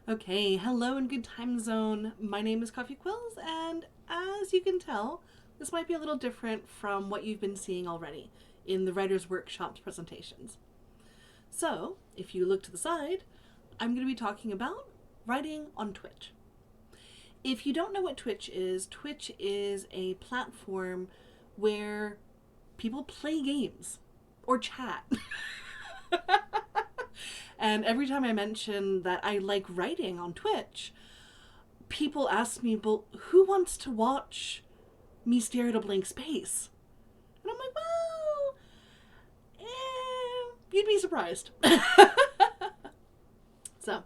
Okay, hello and good time zone. My name is CoffeeQuills, and as you can tell, this might be a little different from what you've been seeing already in the Writers Workshop's presentations. So, if you look to the side, I'm going to be talking about writing on Twitch. If you don't know what Twitch is a platform where people play games or chat. And every time I mention that I like writing on Twitch, people ask me, well, who wants to watch me stare at a blank space? And I'm like, well, you'd be surprised. So,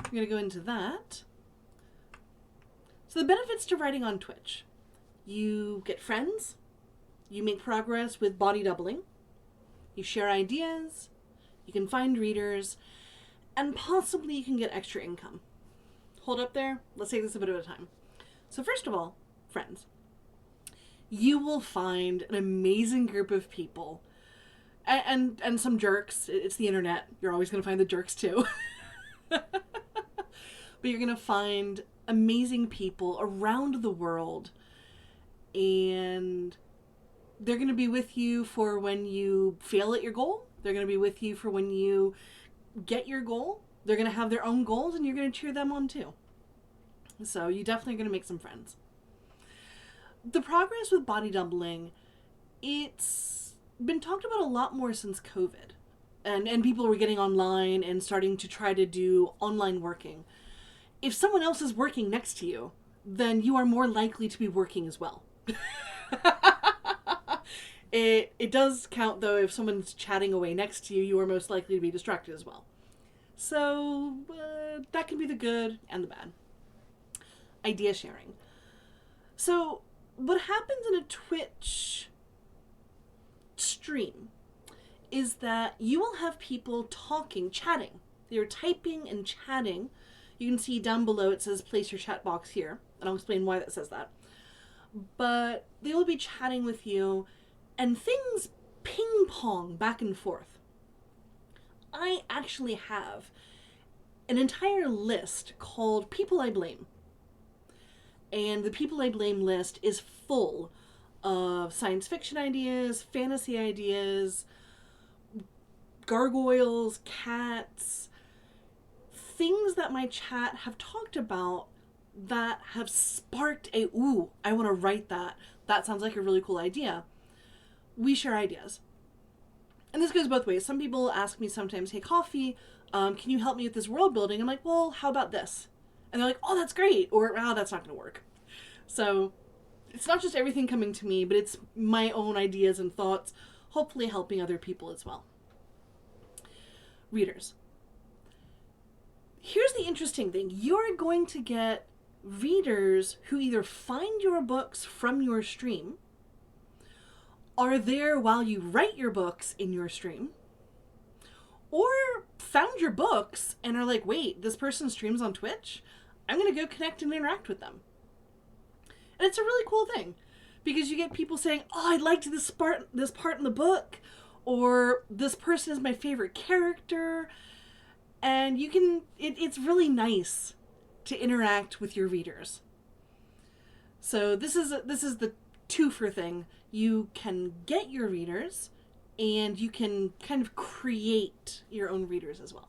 we're going to go into that. So the benefits to writing on Twitch. You get friends. You make progress with body doubling. You share ideas. You can find readers, and possibly you can get extra income. Hold up there. Let's take this a bit at a time. So first of all, friends. You will find an amazing group of people, and some jerks. It's the internet. You're always going to find the jerks too. But you're going to find amazing people around the world, and they're going to be with you for when you fail at your goal. They're going to be with you for when you get your goal. They're going to have their own goals, and you're going to cheer them on too. So you definitely are going to make some friends. The progress with body doubling, it's been talked about a lot more since COVID. And people were getting online and starting to try to do online working. If someone else is working next to you, then you are more likely to be working as well. It does count, though, if someone's chatting away next to you, you are most likely to be distracted as well. So, that can be the good and the bad. Idea sharing. So, what happens in a Twitch stream is that you will have people talking, chatting. They're typing and chatting. You can see down below it says place your chat box here, and I'll explain why that says that. But they will be chatting with you, and things ping pong back and forth. I actually have an entire list called People I Blame. And the People I Blame list is full of science fiction ideas, fantasy ideas, gargoyles, cats, things that my chat have talked about that have sparked ooh, I want to write that. That sounds like a really cool idea. We share ideas. And this goes both ways. Some people ask me sometimes, hey, Coffee, can you help me with this world building? I'm like, well, how about this? And they're like, oh, that's great. Or, that's not going to work. So it's not just everything coming to me, but it's my own ideas and thoughts, hopefully helping other people as well. Readers. Here's the interesting thing. You're going to get readers who either find your books from your stream, are there while you write your books in your stream, or found your books and are like, wait, this person streams on Twitch? I'm going to go connect and interact with them. And it's a really cool thing, because you get people saying, oh, I liked this part in the book, or this person is my favorite character, and you can, it's really nice to interact with your readers. So this is the twofer thing. You can get your readers, and you can kind of create your own readers as well.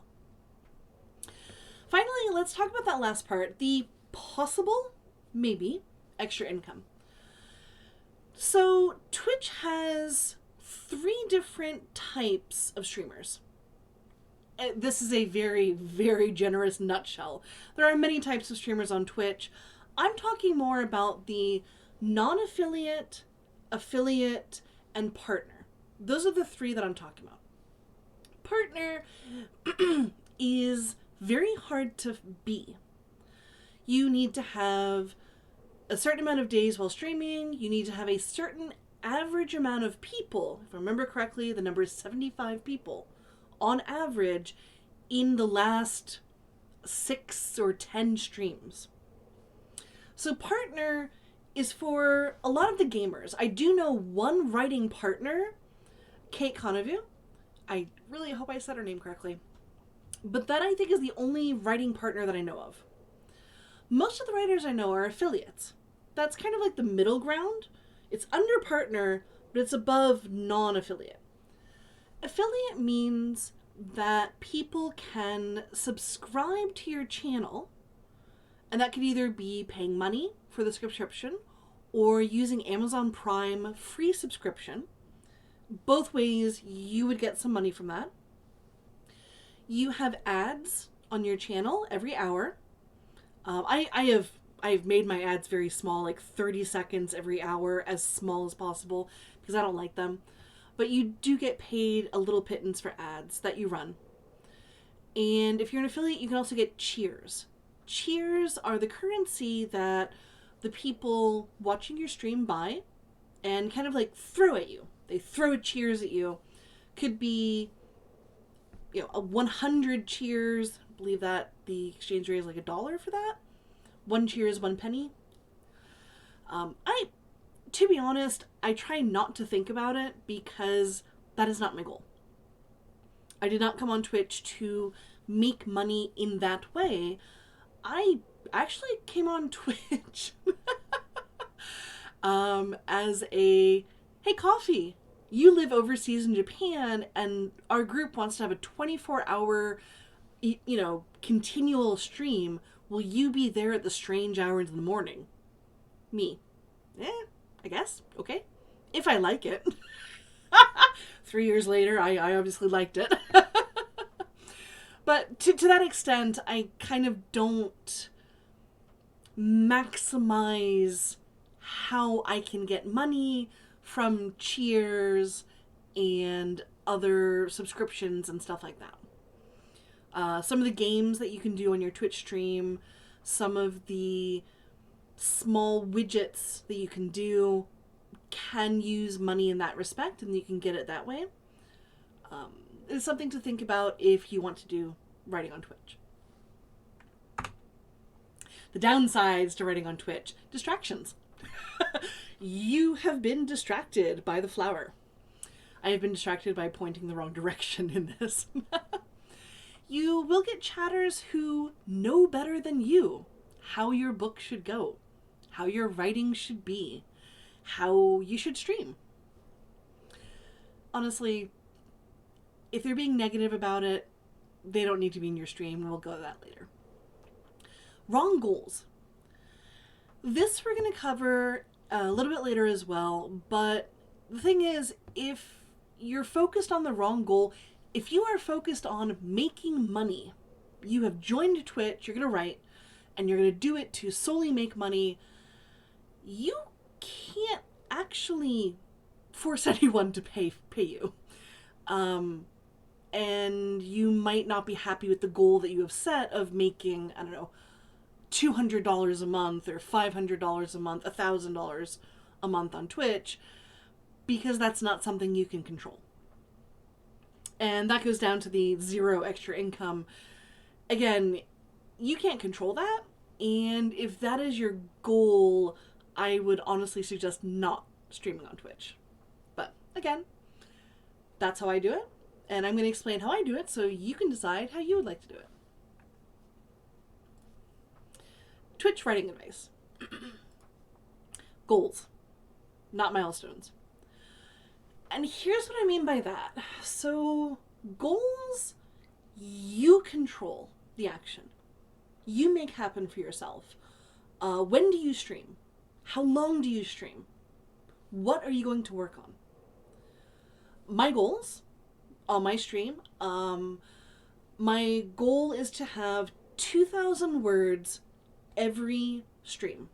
Finally, let's talk about that last part, the possible, maybe, extra income. So Twitch has 3 different types of streamers. This is a very, very generous nutshell. There are many types of streamers on Twitch. I'm talking more about the non-affiliate, affiliate, and partner. Those are the 3 that I'm talking about. Partner is very hard to be. You need to have a certain amount of days while streaming. You need to have a certain average amount of people. If I remember correctly, the number is 75 people on average in the last 6 or 10 streams. So partner is for a lot of the gamers. I do know one writing partner, CoffeeQuills. I really hope I said her name correctly. But that, I think, is the only writing partner that I know of. Most of the writers I know are affiliates. That's kind of like the middle ground. It's under partner, but it's above non-affiliate. Affiliate means that people can subscribe to your channel, and that could either be paying money for the subscription or using Amazon Prime free subscription. Both ways, you would get some money from that. You have ads on your channel every hour. I've made my ads very small, like 30 seconds every hour, as small as possible, because I don't like them. But you do get paid a little pittance for ads that you run. And if you're an affiliate, you can also get cheers. Cheers are the currency that the people watching your stream buy and kind of like throw at you. They throw cheers at you. Could be, a 100 cheers. I believe that the exchange rate is like $1 for that. 1 cheer is 1 penny. To be honest, I try not to think about it because that is not my goal. I did not come on Twitch to make money in that way. I actually came on Twitch as a, hey, Coffee, you live overseas in Japan and our group wants to have a 24-hour, continual stream. Will you be there at the strange hours in the morning? Me. I guess. Okay. If I like it. 3 years later, I obviously liked it. But to that extent, I kind of don't maximize how I can get money from cheers and other subscriptions and stuff like that. Some of the games that you can do on your Twitch stream, some of the small widgets that you can do can use money in that respect, and you can get it that way. It's something to think about if you want to do writing on Twitch. The downsides to writing on Twitch: distractions. You have been distracted by the flower. I have been distracted by pointing the wrong direction in this. You will get chatters who know better than you how your book should go, how your writing should be, how you should stream. Honestly, if they're being negative about it, they don't need to be in your stream, and we'll go to that later. Wrong goals. This we're going to cover a little bit later as well, but the thing is, if you're focused on the wrong goal, if you are focused on making money, you have joined Twitch, you're going to write, and you're going to do it to solely make money, you can't actually force anyone to pay you. And you might not be happy with the goal that you have set of making, I don't know, $200 a month or $500 a month, $1,000 a month on Twitch, because that's not something you can control. And that goes down to the zero extra income. Again, you can't control that. And if that is your goal, I would honestly suggest not streaming on Twitch. But again, that's how I do it. And I'm going to explain how I do it so you can decide how you would like to do it. Twitch writing advice. Goals, not milestones. And here's what I mean by that. So goals, you control the action. You make happen for yourself. When do you stream? How long do you stream? What are you going to work on? My goals on my stream, my goal is to have 2,000 words every stream.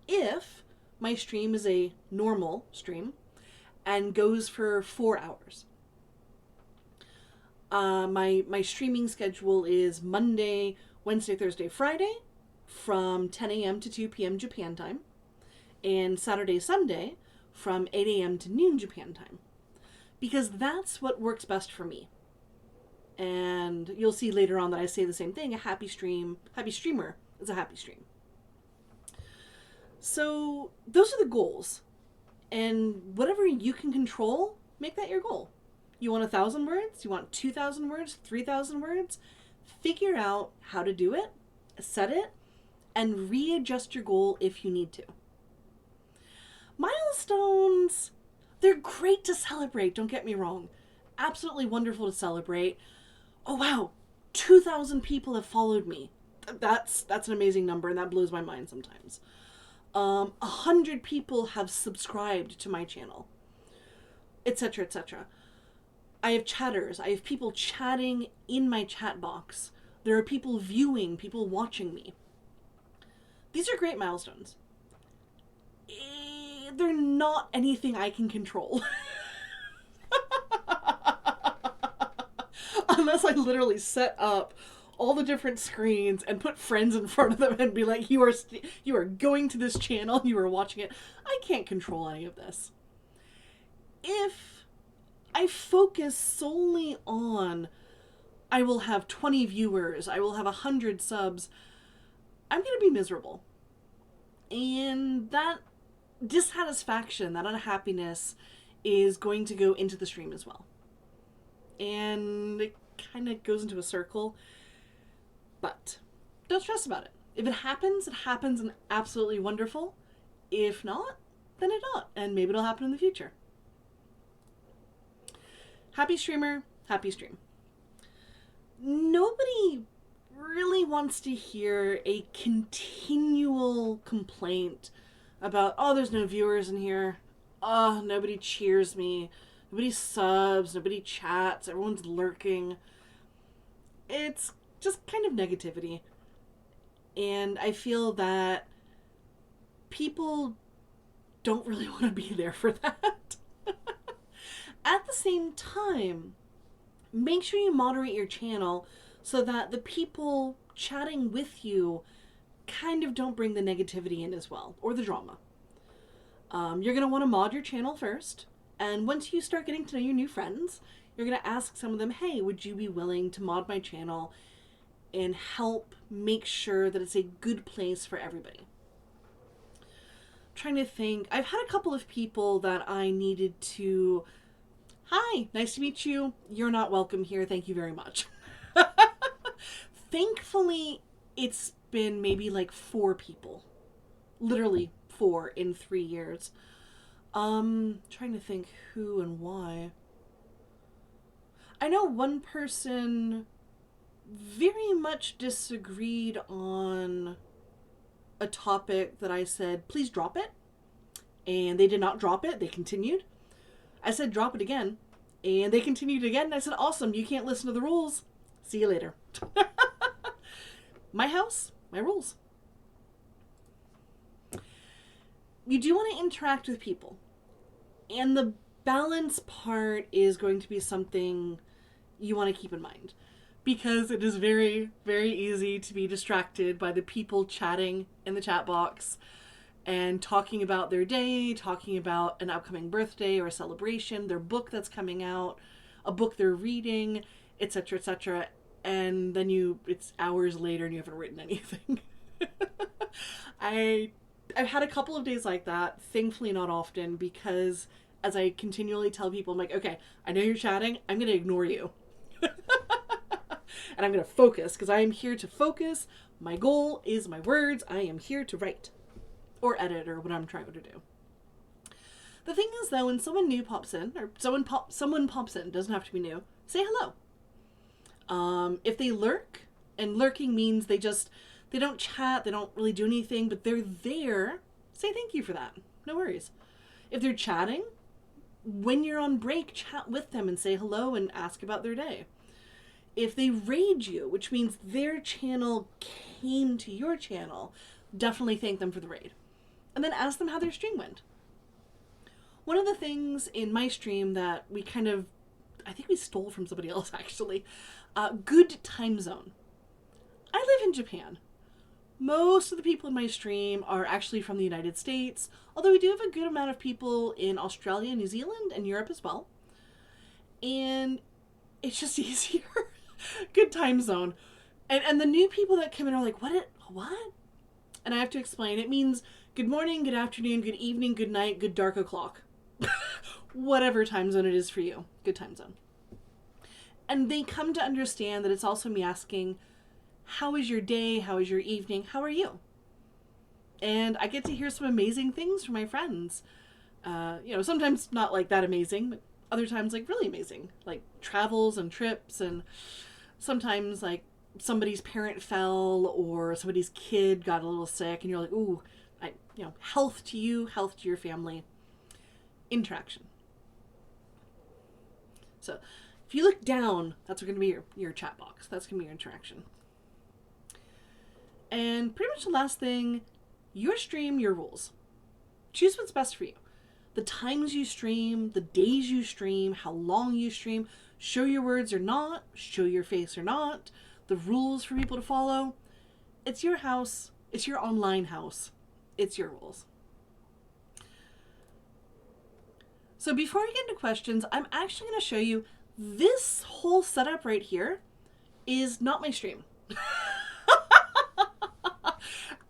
If my stream is a normal stream and goes for 4 hours. My streaming schedule is Monday, Wednesday, Thursday, Friday from 10 a.m. to 2 p.m. Japan time, and Saturday, Sunday from 8 a.m. to noon Japan time, because that's what works best for me. And you'll see later on that I say the same thing. A happy streamer is a happy stream. So those are the goals. And whatever you can control, make that your goal. You want 1,000 words? You want 2,000 words? 3,000 words? Figure out how to do it, set it, and readjust your goal if you need to. Milestones, they're great to celebrate, don't get me wrong. Absolutely wonderful to celebrate. Oh wow, 2,000 people have followed me. That's an amazing number, and that blows my mind sometimes. 100 people have subscribed to my channel, etc., etc. I have chatters. I have people chatting in my chat box. There are people viewing, people watching me. These are great milestones. They're not anything I can control. Unless I literally set up all the different screens and put friends in front of them and be like, you are going to this channel, you are watching it. I can't control any of this. If I focus solely on, I will have 20 viewers, I will have 100 subs, I'm going to be miserable. And that dissatisfaction, that unhappiness is going to go into the stream as well. And it kind of goes into a circle. But don't stress about it. If it happens and absolutely wonderful. If not, then it not. And maybe it'll happen in the future. Happy streamer, happy stream. Nobody really wants to hear a continual complaint about, oh, there's no viewers in here. Oh, nobody cheers me. Nobody subs. Nobody chats. Everyone's lurking. It's just kind of negativity. And I feel that people don't really want to be there for that. At the same time, make sure you moderate your channel so that the people chatting with you kind of don't bring the negativity in as well, or the drama. You're going to want to mod your channel first, and once you start getting to know your new friends, you're going to ask some of them, hey, would you be willing to mod my channel and help make sure that it's a good place for everybody? I'm trying to think. I've had a couple of people that I needed to, hi, nice to meet you. You're not welcome here. Thank you very much. Thankfully, it's been maybe like 4 people. Literally 4 in 3 years. Trying to think who and why. I know one person very much disagreed on a topic that I said, please drop it. And they did not drop it. They continued. I said, drop it again. And they continued again. And I said, awesome. You can't listen to the rules. See you later. My house, my rules. You do want to interact with people. And the balance part is going to be something you want to keep in mind. Because it is very, very easy to be distracted by the people chatting in the chat box and talking about their day, talking about an upcoming birthday or a celebration, their book that's coming out, a book they're reading, etc., etc. And then it's hours later and you haven't written anything. I've had a couple of days like that, thankfully not often, because as I continually tell people, I'm like, okay, I know you're chatting, I'm going to ignore you. And I'm going to focus, because I am here to focus. My goal is my words. I am here to write or edit or what I'm trying to do. The thing is, though, when someone new pops in, or someone pops in, doesn't have to be new, say hello. If they lurk, and lurking means they don't chat, they don't really do anything, but they're there, say thank you for that. No worries. If they're chatting, when you're on break, chat with them and say hello and ask about their day. If they raid you, which means their channel came to your channel, definitely thank them for the raid. And then ask them how their stream went. One of the things in my stream that we I think we stole from somebody else actually, good time zone. I live in Japan. Most of the people in my stream are actually from the United States, although we do have a good amount of people in Australia, New Zealand, and Europe as well. And it's just easier. Good time zone. And the new people that come in are like, what? And I have to explain. It means good morning, good afternoon, good evening, good night, good dark o'clock. Whatever time zone it is for you. Good time zone. And they come to understand that it's also me asking, how is your day? How is your evening? How are you? And I get to hear some amazing things from my friends. Sometimes not like that amazing, but other times like really amazing. Like travels and trips, and sometimes like somebody's parent fell or somebody's kid got a little sick and you're like, ooh, health to you, health to your family. Interaction. So if you look down, that's going to be your chat box. That's going to be your interaction. And pretty much the last thing, your stream, your rules. Choose what's best for you. The times you stream, the days you stream, how long you stream, show your words or not, show your face or not, the rules for people to follow. It's your house. It's your online house. It's your rules. So before we get into questions, I'm actually going to show you this whole setup right here is not my stream.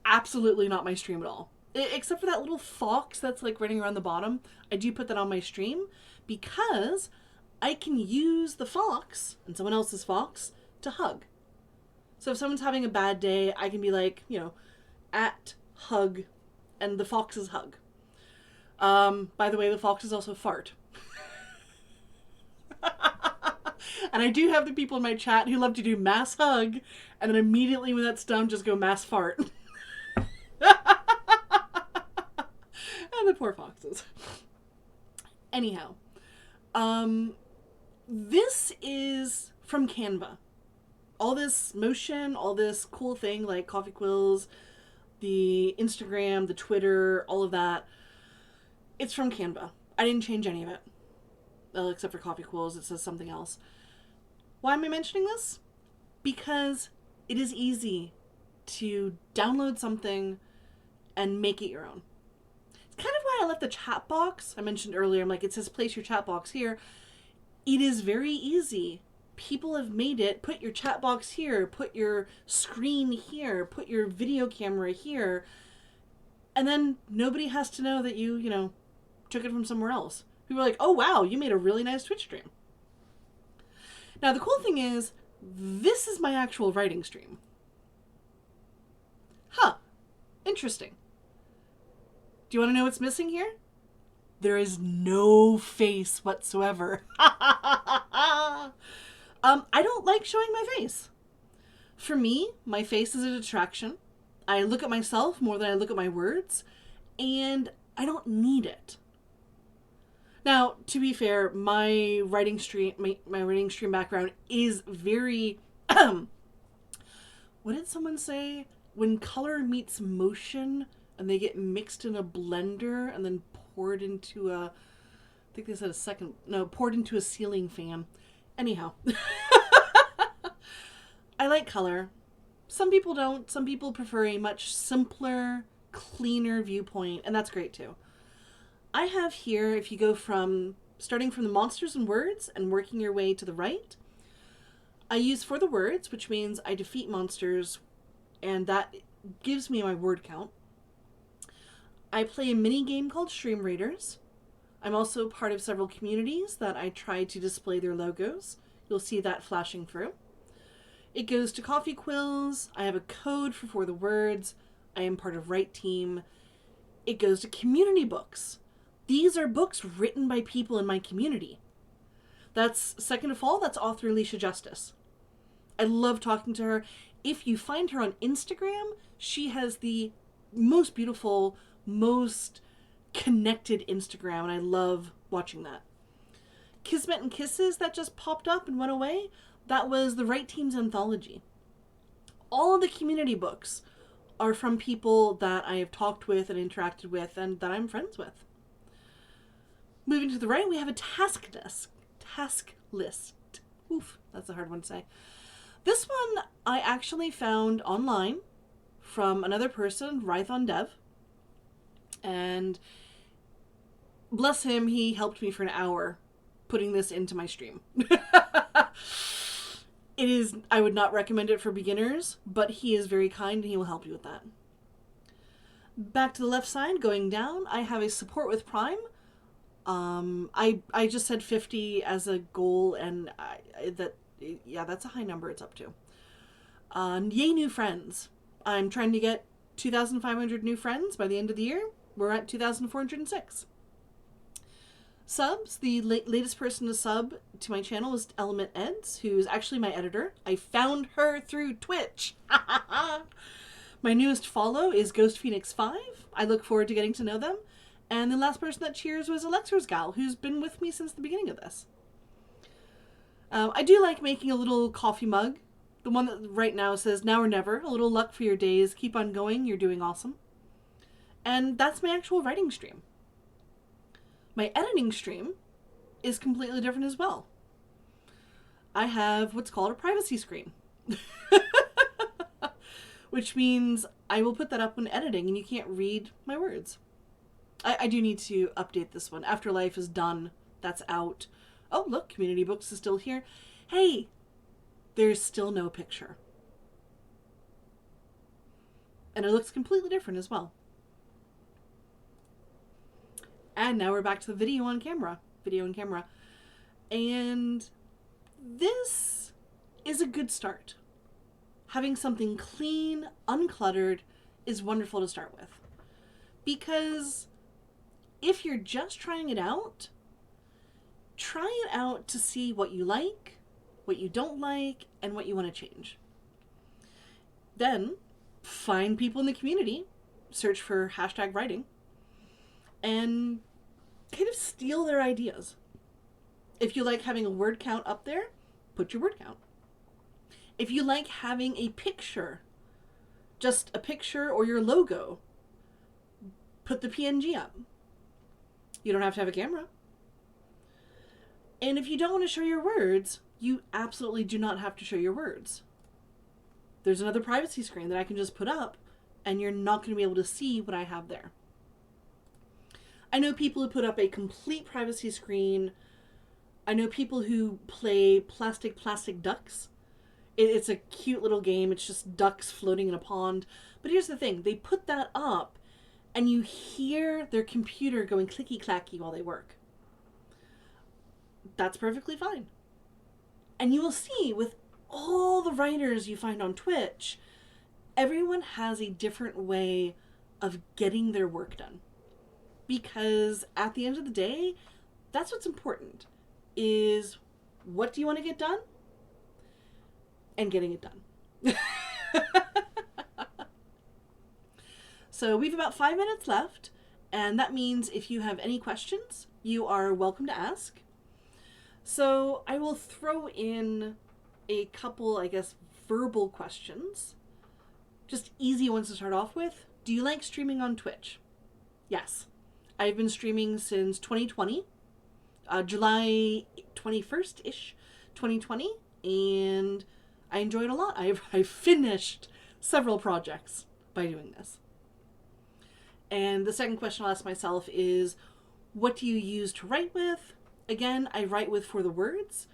Absolutely not my stream at all. Except for that little fox that's like running around the bottom. I do put that on my stream because I can use the fox and someone else's fox to hug. So if someone's having a bad day, I can be like, at hug and the fox's hug. By the way, the fox is also fart. And I do have the people in my chat who love to do mass hug and then immediately when that's done, just go mass fart. And the poor foxes. Anyhow, this is from Canva. All this motion, all this cool thing like CoffeeQuills, the Instagram, the Twitter, all of that. It's from Canva. I didn't change any of it. Well, except for CoffeeQuills, it says something else. Why am I mentioning this? Because it is easy to download something and make it your own. It's kind of why I left the chat box. I mentioned earlier, I'm like, it says place your chat box here. It is very easy. People have made it. Put your chat box here. Put your screen here. Put your video camera here. And then nobody has to know that you took it from somewhere else. People are like, oh wow, you made a really nice Twitch stream. Now the cool thing is, this is my actual writing stream. Huh. Interesting. Do you want to know what's missing here? There is no face whatsoever. I don't like showing my face. For me, my face is a distraction. I look at myself more than I look at my words, and I don't need it. Now, to be fair, my writing stream background is very what did someone say? When color meets motion and they get mixed in a blender and then poured into poured into a ceiling fan. Anyhow. I like color. Some people don't. Some people prefer a much simpler, cleaner viewpoint, and that's great too. I have here, if you go starting from the monsters and words and working your way to the right, I use for the words, which means I defeat monsters, and that gives me my word count. I play a mini game called Stream Raiders. I'm also part of several communities that I try to display their logos. You'll see that flashing through. It goes to CoffeeQuills. I have a code for the words. I am part of Write Team. It goes to community books. These are books written by people in my community. That's Second of All, that's author Alicia Justice. I love talking to her. If you find her on Instagram, she has the most beautiful, most connected Instagram, and I love watching that. Kismet and Kisses, that just popped up and went away. That was the Write Team's anthology. All of the community books are from people that I have talked with and interacted with and that I'm friends with. Moving to the right, we have a task list. Oof, that's a hard one to say. This one I actually found online from another person, Rython Dev. And bless him, he helped me for an hour putting this into my stream. I would not recommend it for beginners, but he is very kind and he will help you with that. Back to the left side, going down, I have a support with Prime. I just said 50 as a goal, and that Yeah, that's a high number it's up to. Yay, new friends. I'm trying to get 2,500 new friends by the end of the year. We're at 2,406. Subs, the latest person to sub to my channel is Element Eds, who's actually my editor. I found her through Twitch. My newest follow is Ghost Phoenix 5. I look forward to getting to know them. And the last person that cheers was Alexa's gal, who's been with me since the beginning of this. I do like making a little coffee mug. The one that right now says, now or never, a little luck for your days, keep on going, you're doing awesome. And that's my actual writing stream. My editing stream is completely different as well. I have what's called a privacy screen. Which means I will put that up when editing and you can't read my words. I do need to update this one. Afterlife is done. That's out. Oh, look, Community Books is still here. Hey, there's still no picture. And it looks completely different as well. And now we're back to the video on camera. Video on camera. And this is a good start. Having something clean, uncluttered, is wonderful to start with. Because if you're just trying it out, try it out to see what you like, what you don't like, and what you want to change. Then, find people in the community, search for #writing, and kind of steal their ideas. If you like having a word count up there, put your word count. If you like having a picture, just a picture or your logo, put the PNG up. You don't have to have a camera. And if you don't want to show your words, you absolutely do not have to show your words. There's another privacy screen that I can just put up and you're not going to be able to see what I have there. I know people who put up a complete privacy screen. I know people who play plastic ducks. It's a cute little game. It's just ducks floating in a pond. But here's the thing. They put that up and you hear their computer going clicky-clacky while they work. That's perfectly fine. And you will see with all the writers you find on Twitch, everyone has a different way of getting their work done. Because at the end of the day, that's what's important, is what do you want to get done? And getting it done. So we have about 5 minutes left, and that means if you have any questions, you are welcome to ask. So I will throw in a couple, I guess, verbal questions. Just easy ones to start off with. Do you like streaming on Twitch? Yes. I've been streaming since 2020, July 21st-ish, 2020, and I enjoy it a lot. I've finished several projects by doing this. And the second question I'll ask myself is, what do you use to write with? Again, I write with For the Words.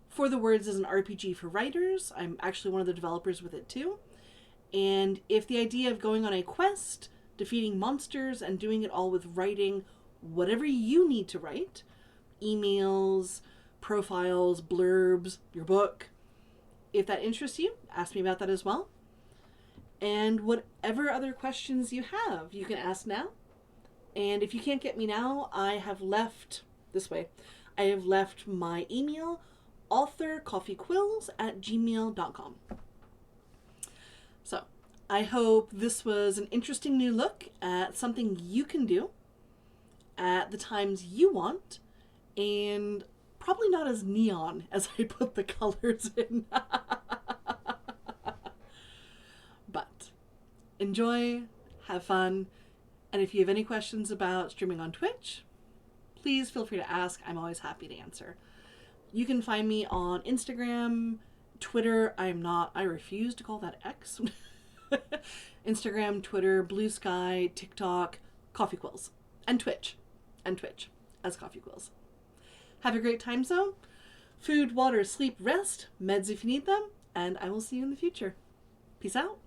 For the Words is an RPG for writers. I'm actually one of the developers with it too. And if the idea of going on a quest, defeating monsters, and doing it all with writing whatever you need to write, emails, profiles, blurbs, your book, if that interests you, ask me about that as well. And whatever other questions you have, you can ask now. And if you can't get me now, I have left my email, authorcoffeequills@gmail.com. So I hope this was an interesting new look at something you can do at the times you want, and probably not as neon as I put the colors in. But enjoy, have fun, and if you have any questions about streaming on Twitch, please feel free to ask. I'm always happy to answer. You can find me on Instagram, Twitter. I refuse to call that X. Instagram, Twitter, Blue Sky, TikTok, CoffeeQuills, and Twitch as CoffeeQuills. Have a great time zone. Food, water, sleep, rest, meds if you need them, and I will see you in the future. Peace out.